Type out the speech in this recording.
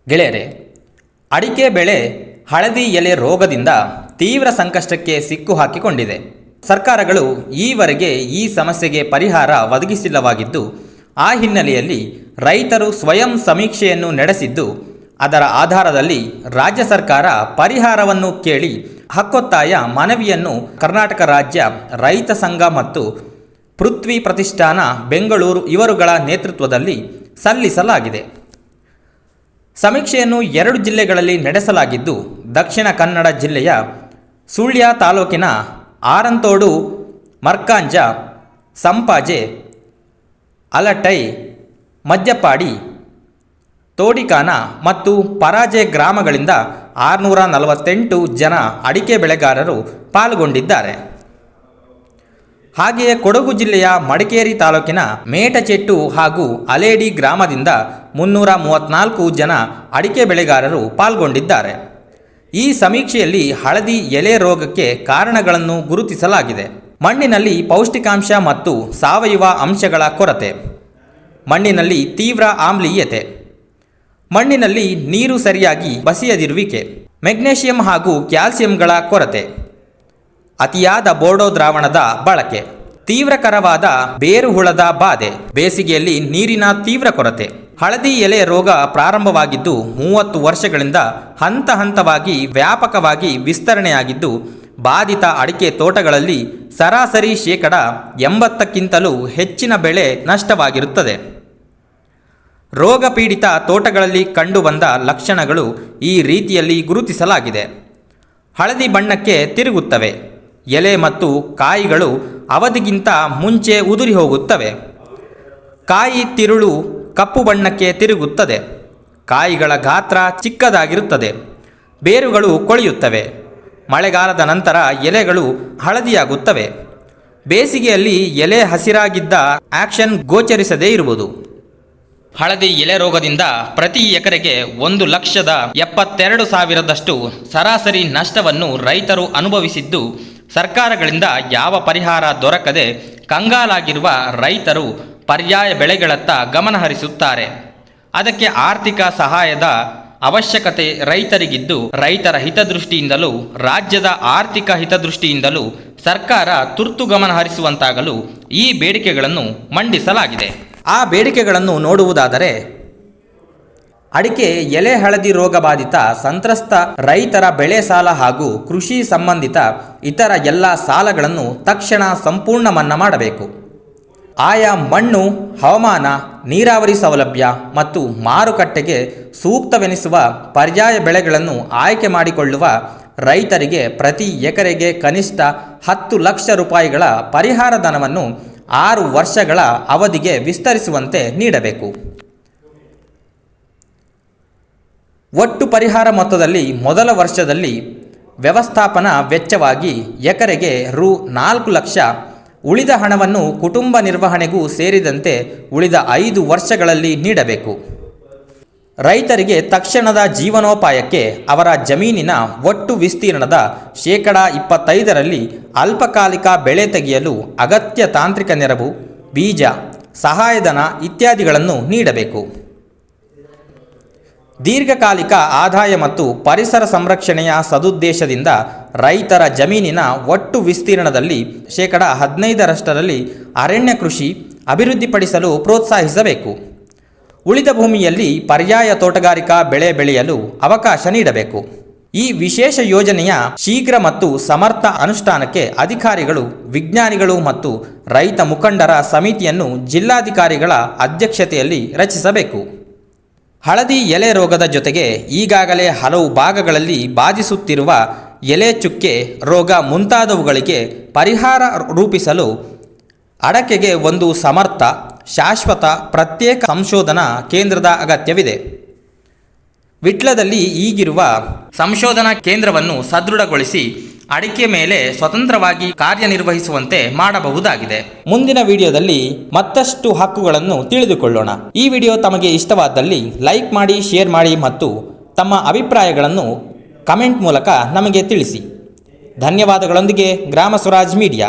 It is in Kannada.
ಗೆಳೆಯರೆ, ಅಡಿಕೆ ಬೆಳೆ ಹಳದಿ ಎಲೆ ರೋಗದಿಂದ ತೀವ್ರ ಸಂಕಷ್ಟಕ್ಕೆ ಸಿಕ್ಕು ಹಾಕಿಕೊಂಡಿದೆ. ಸರ್ಕಾರಗಳು ಈವರೆಗೆ ಈ ಸಮಸ್ಯೆಗೆ ಪರಿಹಾರ ಒದಗಿಸಿಲ್ಲವಾಗಿದ್ದು, ಆ ಹಿನ್ನೆಲೆಯಲ್ಲಿ ರೈತರು ಸ್ವಯಂ ಸಮೀಕ್ಷೆಯನ್ನು ನಡೆಸಿದ್ದು, ಅದರ ಆಧಾರದಲ್ಲಿ ರಾಜ್ಯ ಸರ್ಕಾರ ಪರಿಹಾರವನ್ನು ಕೇಳಿ ಹಕ್ಕೊತ್ತಾಯ ಮನವಿಯನ್ನು ಕರ್ನಾಟಕ ರಾಜ್ಯ ರೈತ ಸಂಘ ಮತ್ತು ಪೃಥ್ವಿ ಪ್ರತಿಷ್ಠಾನ ಬೆಂಗಳೂರು ಇವರುಗಳ ನೇತೃತ್ವದಲ್ಲಿ ಸಲ್ಲಿಸಲಾಗಿದೆ. ಸಮೀಕ್ಷೆಯನ್ನು 2 ಜಿಲ್ಲೆಗಳಲ್ಲಿ ನಡೆಸಲಾಗಿದ್ದು, ದಕ್ಷಿಣ ಕನ್ನಡ ಜಿಲ್ಲೆಯ ಸುಳ್ಯ ತಾಲೂಕಿನ ಆರಂತೋಡು, ಮರ್ಕಾಂಜ, ಸಂಪಾಜೆ, ಅಲಟೈ, ಮಜ್ಜಪಾಡಿ, ತೋಡಿಕಾನ ಮತ್ತು ಪರಾಜೆ ಗ್ರಾಮಗಳಿಂದ 648 ಜನ ಅಡಿಕೆ ಬೆಳೆಗಾರರು ಪಾಲ್ಗೊಂಡಿದ್ದಾರೆ. ಹಾಗೆಯೇ ಕೊಡಗು ಜಿಲ್ಲೆಯ ಮಡಿಕೇರಿ ತಾಲೂಕಿನ ಮೇಟಚೆಟ್ಟು ಹಾಗೂ ಅಲೇಡಿ ಗ್ರಾಮದಿಂದ 334 ಜನ ಅಡಿಕೆ ಬೆಳೆಗಾರರು ಪಾಲ್ಗೊಂಡಿದ್ದಾರೆ. ಈ ಸಮೀಕ್ಷೆಯಲ್ಲಿ ಹಳದಿ ಎಲೆ ರೋಗಕ್ಕೆ ಕಾರಣಗಳನ್ನು ಗುರುತಿಸಲಾಗಿದೆ. ಮಣ್ಣಿನಲ್ಲಿ ಪೌಷ್ಟಿಕಾಂಶ ಮತ್ತು ಸಾವಯವ ಅಂಶಗಳ ಕೊರತೆ, ಮಣ್ಣಿನಲ್ಲಿ ತೀವ್ರ ಆಮ್ಲೀಯತೆ, ಮಣ್ಣಿನಲ್ಲಿ ನೀರು ಸರಿಯಾಗಿ ಬಸಿಯದಿರುವಿಕೆ, ಮೆಗ್ನೀಷಿಯಂ ಹಾಗೂ ಕ್ಯಾಲ್ಸಿಯಂಗಳ ಕೊರತೆ, ಅತಿಯಾದ ಬೋರ್ಡೋ ದ್ರಾವಣದ ಬಳಕೆ, ತೀವ್ರಕರವಾದ ಬೇರುಹುಳದ ಬಾಧೆ, ಬೇಸಿಗೆಯಲ್ಲಿ ನೀರಿನ ತೀವ್ರ ಕೊರತೆ. ಹಳದಿ ಎಲೆ ರೋಗ ಪ್ರಾರಂಭವಾಗಿದ್ದು 30 ವರ್ಷಗಳಿಂದ ಹಂತ ಹಂತವಾಗಿ ವ್ಯಾಪಕವಾಗಿ ವಿಸ್ತರಣೆಯಾಗಿದ್ದು, ಬಾಧಿತ ಅಡಿಕೆ ತೋಟಗಳಲ್ಲಿ ಸರಾಸರಿ 80%ಕ್ಕಿಂತಲೂ ಹೆಚ್ಚಿನ ಬೆಳೆ ನಷ್ಟವಾಗಿರುತ್ತದೆ. ರೋಗ ಪೀಡಿತ ತೋಟಗಳಲ್ಲಿ ಕಂಡುಬಂದ ಲಕ್ಷಣಗಳು ಈ ರೀತಿಯಲ್ಲಿ ಗುರುತಿಸಲಾಗಿದೆ. ಹಳದಿ ಬಣ್ಣಕ್ಕೆ ತಿರುಗುತ್ತವೆ. ಎಲೆ ಮತ್ತು ಕಾಯಿಗಳು ಅವಧಿಗಿಂತ ಮುಂಚೆ ಉದುರಿ ಹೋಗುತ್ತವೆ. ಕಾಯಿ ತಿರುಳು ಕಪ್ಪು ಬಣ್ಣಕ್ಕೆ ತಿರುಗುತ್ತದೆ. ಕಾಯಿಗಳ ಗಾತ್ರ ಚಿಕ್ಕದಾಗಿರುತ್ತದೆ. ಬೇರುಗಳು ಕೊಳೆಯುತ್ತವೆ. ಮಳೆಗಾಲದ ನಂತರ ಎಲೆಗಳು ಹಳದಿಯಾಗುತ್ತವೆ. ಬೇಸಿಗೆಯಲ್ಲಿ ಎಲೆ ಹಸಿರಾಗಿದ್ದ ಆಕ್ಷನ್ ಗೋಚರಿಸದೇ ಇರುವುದು. ಹಳದಿ ಎಲೆ ರೋಗದಿಂದ ಪ್ರತಿ ಎಕರೆಗೆ 1,72,000 ಸರಾಸರಿ ನಷ್ಟವನ್ನು ರೈತರು ಅನುಭವಿಸಿದ್ದು, ಸರ್ಕಾರಗಳಿಂದ ಯಾವ ಪರಿಹಾರ ದೊರಕದೆ ಕಂಗಾಲಾಗಿರುವ ರೈತರು ಪರ್ಯಾಯ ಬೆಳೆಗಳತ್ತ ಗಮನಹರಿಸುತ್ತಾರೆ. ಅದಕ್ಕೆ ಆರ್ಥಿಕ ಸಹಾಯದ ಅವಶ್ಯಕತೆ ರೈತರಿಗಿದ್ದು, ರೈತರ ಹಿತದೃಷ್ಟಿಯಿಂದಲೂ ರಾಜ್ಯದ ಆರ್ಥಿಕ ಹಿತದೃಷ್ಟಿಯಿಂದಲೂ ಸರ್ಕಾರ ತುರ್ತು ಗಮನ ಹರಿಸುವಂತಾಗಲು ಈ ಬೇಡಿಕೆಗಳನ್ನು ಮಂಡಿಸಲಾಗಿದೆ. ಆ ಬೇಡಿಕೆಗಳನ್ನು ನೋಡುವುದಾದರೆ, ಅಡಿಕೆ ಎಲೆ ಹಳದಿ ರೋಗ ಬಾಧಿತ ಸಂತ್ರಸ್ತ ರೈತರ ಬೆಳೆ ಸಾಲ ಹಾಗೂ ಕೃಷಿ ಸಂಬಂಧಿತ ಇತರ ಎಲ್ಲ ಸಾಲಗಳನ್ನು ತಕ್ಷಣ ಸಂಪೂರ್ಣ ಮನ್ನಾ ಮಾಡಬೇಕು. ಆಯಾ ಮಣ್ಣು, ಹವಾಮಾನ, ನೀರಾವರಿ ಸೌಲಭ್ಯ ಮತ್ತು ಮಾರುಕಟ್ಟೆಗೆ ಸೂಕ್ತವೆನಿಸುವ ಪರ್ಯಾಯ ಬೆಳೆಗಳನ್ನು ಆಯ್ಕೆ ಮಾಡಿಕೊಳ್ಳುವ ರೈತರಿಗೆ ಪ್ರತಿ ಎಕರೆಗೆ ಕನಿಷ್ಠ 10 ಲಕ್ಷ ರೂಪಾಯಿಗಳ ಪರಿಹಾರ ಧನವನ್ನು 6 ವರ್ಷಗಳ ಅವಧಿಗೆ ವಿಸ್ತರಿಸುವಂತೆ ನೀಡಬೇಕು. ಒಟ್ಟು ಪರಿಹಾರ ಮೊತ್ತದಲ್ಲಿ ಮೊದಲ ವರ್ಷದಲ್ಲಿ ವ್ಯವಸ್ಥಾಪನಾ ವೆಚ್ಚವಾಗಿ ಎಕರೆಗೆ ರು. 4 ಲಕ್ಷ, ಉಳಿದ ಹಣವನ್ನು ಕುಟುಂಬ ನಿರ್ವಹಣೆಗೂ ಸೇರಿದಂತೆ ಉಳಿದ 5 ವರ್ಷಗಳಲ್ಲಿ ನೀಡಬೇಕು. ರೈತರಿಗೆ ತಕ್ಷಣದ ಜೀವನೋಪಾಯಕ್ಕೆ ಅವರ ಜಮೀನಿನ ಒಟ್ಟು ವಿಸ್ತೀರ್ಣದ 25% ಅಲ್ಪಕಾಲಿಕ ಬೆಳೆ ತೆಗೆಯಲು ಅಗತ್ಯ ತಾಂತ್ರಿಕ ನೆರವು, ಬೀಜ, ಸಹಾಯಧನ ಇತ್ಯಾದಿಗಳನ್ನು ನೀಡಬೇಕು. ದೀರ್ಘಕಾಲಿಕ ಆದಾಯ ಮತ್ತು ಪರಿಸರ ಸಂರಕ್ಷಣೆಯ ಸದುದ್ದೇಶದಿಂದ ರೈತರ ಜಮೀನಿನ ಒಟ್ಟು ವಿಸ್ತೀರ್ಣದಲ್ಲಿ 15% ಅರಣ್ಯ ಕೃಷಿ ಅಭಿವೃದ್ಧಿಪಡಿಸಲು ಪ್ರೋತ್ಸಾಹಿಸಬೇಕು. ಉಳಿದ ಭೂಮಿಯಲ್ಲಿ ಪರ್ಯಾಯ ತೋಟಗಾರಿಕಾ ಬೆಳೆ ಬೆಳೆಯಲು ಅವಕಾಶ ನೀಡಬೇಕು. ಈ ವಿಶೇಷ ಯೋಜನೆಯ ಶೀಘ್ರ ಮತ್ತು ಸಮರ್ಥ ಅನುಷ್ಠಾನಕ್ಕೆ ಅಧಿಕಾರಿಗಳು, ವಿಜ್ಞಾನಿಗಳು ಮತ್ತು ರೈತ ಮುಖಂಡರ ಸಮಿತಿಯನ್ನು ಜಿಲ್ಲಾಧಿಕಾರಿಗಳ ಅಧ್ಯಕ್ಷತೆಯಲ್ಲಿ ರಚಿಸಬೇಕು. ಹಳದಿ ಎಲೆ ರೋಗದ ಜೊತೆಗೆ ಈಗಾಗಲೇ ಹಲವು ಭಾಗಗಳಲ್ಲಿ ಬಾಧಿಸುತ್ತಿರುವ ಎಲೆ ಚುಕ್ಕೆ ರೋಗ ಮುಂತಾದವುಗಳಿಗೆ ಪರಿಹಾರ ರೂಪಿಸಲು ಅಡಕೆಗೆ ಒಂದು ಸಮರ್ಥ, ಶಾಶ್ವತ, ಪ್ರತ್ಯೇಕ ಸಂಶೋಧನಾ ಕೇಂದ್ರದ ಅಗತ್ಯವಿದೆ. ವಿಟ್ಲದಲ್ಲಿ ಈಗಿರುವ ಸಂಶೋಧನಾ ಕೇಂದ್ರವನ್ನು ಸದೃಢಗೊಳಿಸಿ ಅಡಿಕೆ ಮೇಲೆ ಸ್ವತಂತ್ರವಾಗಿ ಕಾರ್ಯನಿರ್ವಹಿಸುವಂತೆ ಮಾಡಬಹುದಾಗಿದೆ. ಮುಂದಿನ ವಿಡಿಯೋದಲ್ಲಿ ಮತ್ತಷ್ಟು ಹಕ್ಕುಗಳನ್ನು ತಿಳಿದುಕೊಳ್ಳೋಣ. ಈ ವಿಡಿಯೋ ತಮಗೆ ಇಷ್ಟವಾದಲ್ಲಿ ಲೈಕ್ ಮಾಡಿ, ಶೇರ್ ಮಾಡಿ ಮತ್ತು ತಮ್ಮ ಅಭಿಪ್ರಾಯಗಳನ್ನು ಕಮೆಂಟ್ ಮೂಲಕ ನಮಗೆ ತಿಳಿಸಿ. ಧನ್ಯವಾದಗಳೊಂದಿಗೆ ಗ್ರಾಮ ಸ್ವರಾಜ್ ಮೀಡಿಯಾ.